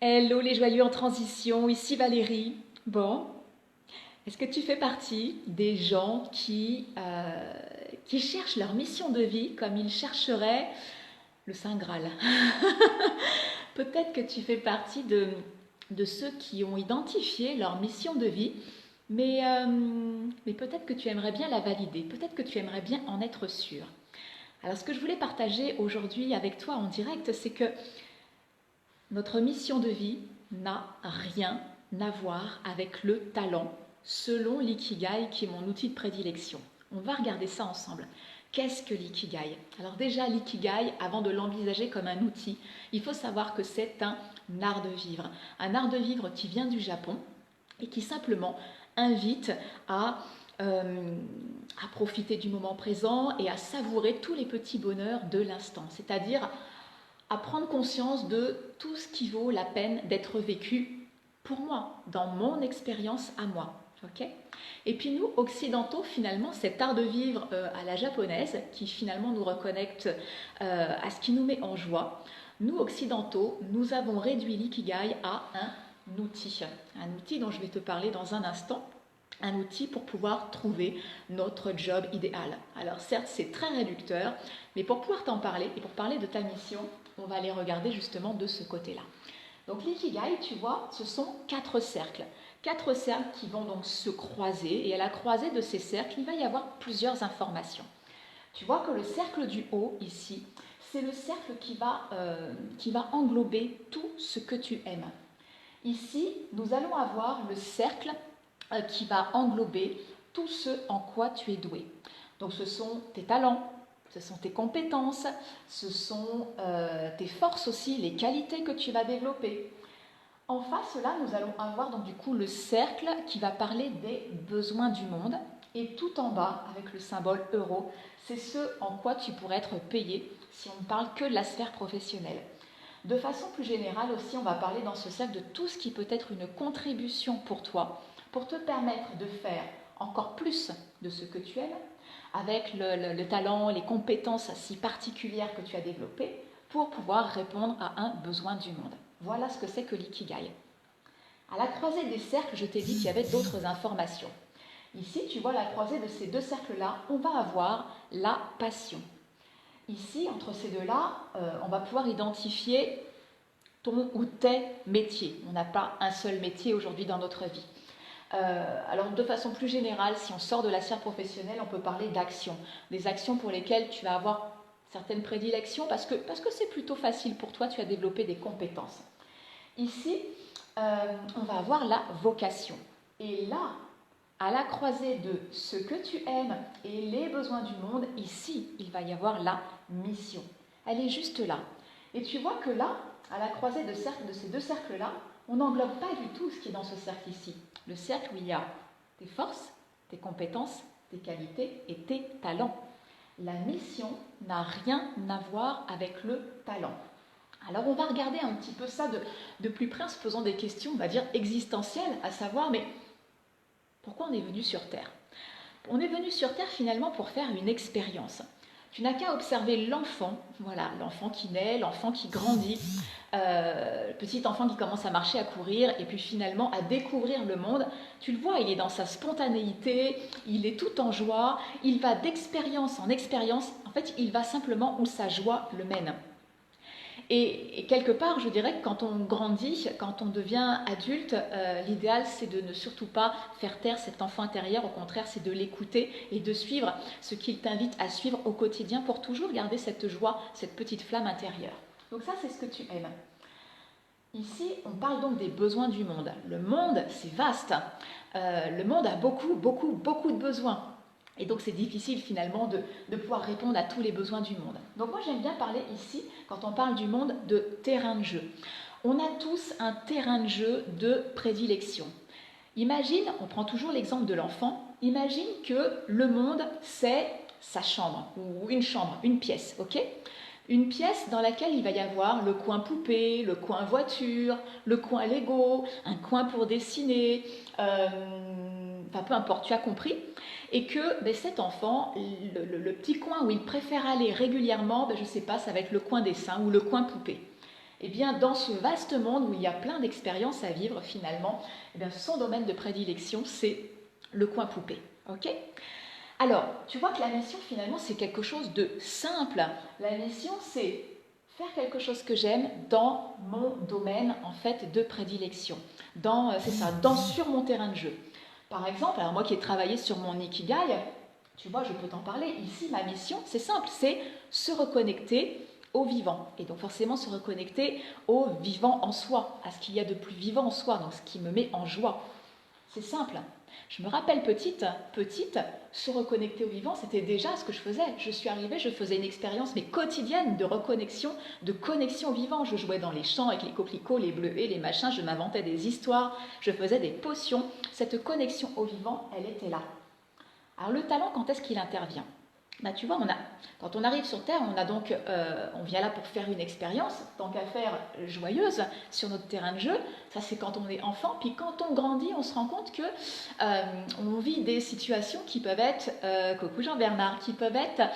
Hello les joyeux en transition, ici Valérie. Bon, est-ce que tu fais partie des gens qui cherchent leur mission de vie comme ils chercheraient le Saint Graal? Peut-être que tu fais partie de ceux qui ont identifié leur mission de vie, mais peut-être que tu aimerais bien la valider, peut-être que tu aimerais bien en être sûr. Alors ce que je voulais partager aujourd'hui avec toi en direct, c'est que notre mission de vie n'a rien à voir avec le talent, selon l'ikigai qui est mon outil de prédilection. On va regarder ça ensemble. Qu'est-ce que l'ikigai? Alors déjà, l'ikigai, avant de l'envisager comme un outil, il faut savoir que c'est un art de vivre. Un art de vivre qui vient du Japon et qui simplement invite à profiter du moment présent et à savourer tous les petits bonheurs de l'instant. C'est-à-dire à prendre conscience de tout ce qui vaut la peine d'être vécu pour moi, dans mon expérience à moi. Okay, et puis nous, occidentaux, finalement, cet art de vivre à la japonaise, qui finalement nous reconnecte à ce qui nous met en joie, nous, occidentaux, nous avons réduit l'ikigai à un outil dont je vais te parler dans un instant, un outil pour pouvoir trouver notre job idéal. Alors certes, c'est très réducteur, mais pour pouvoir t'en parler et pour parler de ta mission, on va aller regarder justement de ce côté-là. Donc l'ikigai, tu vois, ce sont 4 cercles. 4 cercles qui vont donc se croiser, et à la croisée de ces cercles, il va y avoir plusieurs informations. Tu vois que le cercle du haut, ici, c'est le cercle qui va englober tout ce que tu aimes. Ici, nous allons avoir le cercle qui va englober tout ce en quoi tu es doué. Donc ce sont tes talents, ce sont tes compétences, ce sont tes forces aussi, les qualités que tu vas développer. En face, là, nous allons avoir donc du coup le cercle qui va parler des besoins du monde. Et tout en bas, avec le symbole euro, c'est ce en quoi tu pourrais être payé si on ne parle que de la sphère professionnelle. De façon plus générale aussi, on va parler dans ce cercle de tout ce qui peut être une contribution pour toi, pour te permettre de faire encore plus de ce que tu aimes, avec le talent, les compétences si particulières que tu as développées, pour pouvoir répondre à un besoin du monde. Voilà ce que c'est que l'ikigai. À la croisée des cercles, je t'ai dit qu'il y avait d'autres informations. Ici, tu vois la croisée de ces 2 cercles-là, on va avoir la passion. Ici, entre ces deux-là, on va pouvoir identifier ton ou tes métiers. On n'a pas un seul métier aujourd'hui dans notre vie. Alors de façon plus générale, si on sort de la sphère professionnelle, on peut parler d'actions. Des actions pour lesquelles tu vas avoir certaines prédilections parce que c'est plutôt facile pour toi, tu as développé des compétences. Ici, on va avoir la vocation. Et là, à la croisée de ce que tu aimes et les besoins du monde, ici, il va y avoir la mission. Elle est juste là. Et tu vois que là, à la croisée de ces 2 cercles-là, on n'englobe pas du tout ce qui est dans ce cercle ici. Le cercle où il y a tes forces, tes compétences, tes qualités et tes talents. La mission n'a rien à voir avec le talent. Alors on va regarder un petit peu ça de plus près en se posant des questions, on va dire existentielles, à savoir, mais pourquoi on est venu sur Terre? On est venu sur Terre finalement pour faire une expérience. Tu n'as qu'à observer l'enfant, voilà, l'enfant qui naît, l'enfant qui grandit, le petit enfant qui commence à marcher, à courir, et puis finalement à découvrir le monde. Tu le vois, il est dans sa spontanéité, il est tout en joie, il va d'expérience en expérience, en fait, il va simplement où sa joie le mène. Et quelque part, je dirais que quand on grandit, quand on devient adulte, l'idéal c'est de ne surtout pas faire taire cet enfant intérieur, au contraire c'est de l'écouter et de suivre ce qu'il t'invite à suivre au quotidien pour toujours garder cette joie, cette petite flamme intérieure. Donc ça c'est ce que tu aimes. Ici, on parle donc des besoins du monde. Le monde, c'est vaste. Le monde a beaucoup de besoins. Et donc c'est difficile finalement de pouvoir répondre à tous les besoins du monde. Donc moi j'aime bien parler ici, quand on parle du monde, de terrain de jeu. On a tous un terrain de jeu de prédilection. Imagine, on prend toujours l'exemple de l'enfant, imagine que le monde c'est sa chambre, ou une pièce, ok ? Une pièce dans laquelle il va y avoir le coin poupée, le coin voiture, le coin Lego, un coin pour dessiner, enfin peu importe, tu as compris. Et que cet enfant, le petit coin où il préfère aller régulièrement, je ne sais pas, ça va être le coin dessin ou le coin poupée. eh bien, dans ce vaste monde où il y a plein d'expériences à vivre finalement, eh bien, son domaine de prédilection, c'est le coin poupée. Ok ? Alors, tu vois que la mission finalement, c'est quelque chose de simple. La mission, c'est faire quelque chose que j'aime dans mon domaine en fait de prédilection. C'est ça, sur mon terrain de jeu. Par exemple, alors moi qui ai travaillé sur mon Ikigai, tu vois, je peux t'en parler. Ici, ma mission, c'est simple, c'est se reconnecter au vivant. Et donc forcément se reconnecter au vivant en soi, à ce qu'il y a de plus vivant en soi, donc ce qui me met en joie. C'est simple. Je me rappelle petite, se reconnecter au vivant, c'était déjà ce que je faisais. Je suis arrivée, je faisais une expérience mais quotidienne de reconnexion, de connexion au vivant. Je jouais dans les champs avec les coquelicots, les bleuets, les machins, je m'inventais des histoires, je faisais des potions. Cette connexion au vivant, elle était là. Alors le talent, quand est-ce qu'il intervient ? Bah, tu vois, quand on arrive sur Terre, on vient là pour faire une expérience, tant qu'à faire joyeuse sur notre terrain de jeu. Ça, c'est quand on est enfant. Puis quand on grandit, on se rend compte que on vit des situations qui peuvent être, coucou Jean-Bernard, qui peuvent être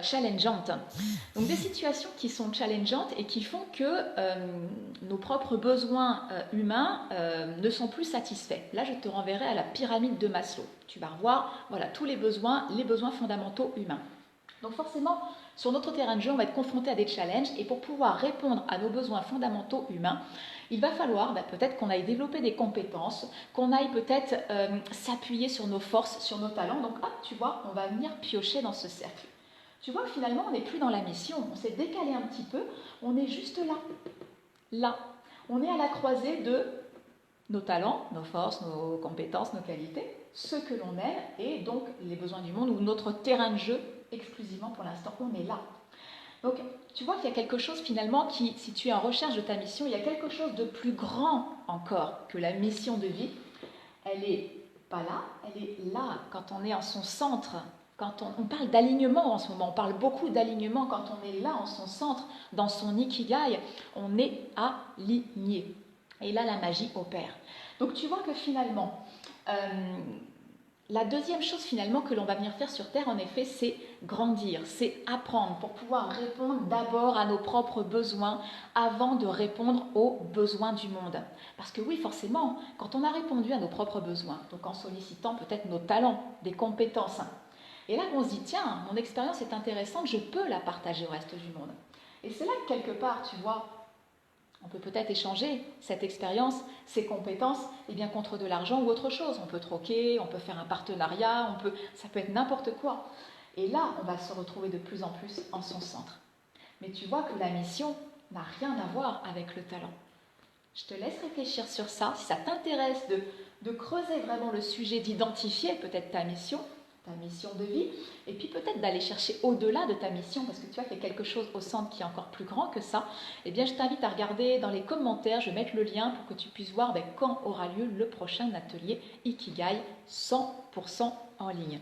challengeantes. Donc des situations qui sont challengeantes et qui font que nos propres besoins humains ne sont plus satisfaits. Là, je te renverrai à la pyramide de Maslow. Tu vas revoir, voilà, tous les besoins fondamentaux humains. Donc forcément, sur notre terrain de jeu, on va être confronté à des challenges et pour pouvoir répondre à nos besoins fondamentaux humains, il va falloir peut-être qu'on aille développer des compétences, qu'on aille peut-être s'appuyer sur nos forces, sur nos talents. Donc hop, tu vois, on va venir piocher dans ce cercle. Tu vois, finalement, on n'est plus dans la mission, on s'est décalé un petit peu, on est juste là. Là, on est à la croisée de nos talents, nos forces, nos compétences, nos qualités, ce que l'on aime et donc les besoins du monde ou notre terrain de jeu exclusivement pour l'instant, on est là. Donc tu vois qu'il y a quelque chose finalement qui, si tu es en recherche de ta mission, il y a quelque chose de plus grand encore que la mission de vie. Elle n'est pas là, elle est là quand on est en son centre. Quand on parle d'alignement en ce moment, on parle beaucoup d'alignement quand on est là en son centre, dans son Ikigai, on est aligné. Et là, la magie opère. Donc tu vois que finalement, la deuxième chose finalement que l'on va venir faire sur Terre, en effet, c'est grandir, c'est apprendre pour pouvoir répondre d'abord à nos propres besoins avant de répondre aux besoins du monde. Parce que oui, forcément, quand on a répondu à nos propres besoins, donc en sollicitant peut-être nos talents, des compétences, et là on se dit, tiens, mon expérience est intéressante, je peux la partager au reste du monde. Et c'est là que quelque part, tu vois, on peut peut-être échanger cette expérience, ces compétences, contre de l'argent ou autre chose. On peut troquer, on peut faire un partenariat, ça peut être n'importe quoi. Et là, on va se retrouver de plus en plus en son centre. Mais tu vois que la mission n'a rien à voir avec le talent. Je te laisse réfléchir sur ça. Si ça t'intéresse de creuser vraiment le sujet, d'identifier peut-être ta mission de vie, et puis peut-être d'aller chercher au-delà de ta mission, parce que tu vois qu'il y a quelque chose au centre qui est encore plus grand que ça, eh bien je t'invite à regarder dans les commentaires, je vais mettre le lien pour que tu puisses voir quand aura lieu le prochain atelier Ikigai 100% en ligne.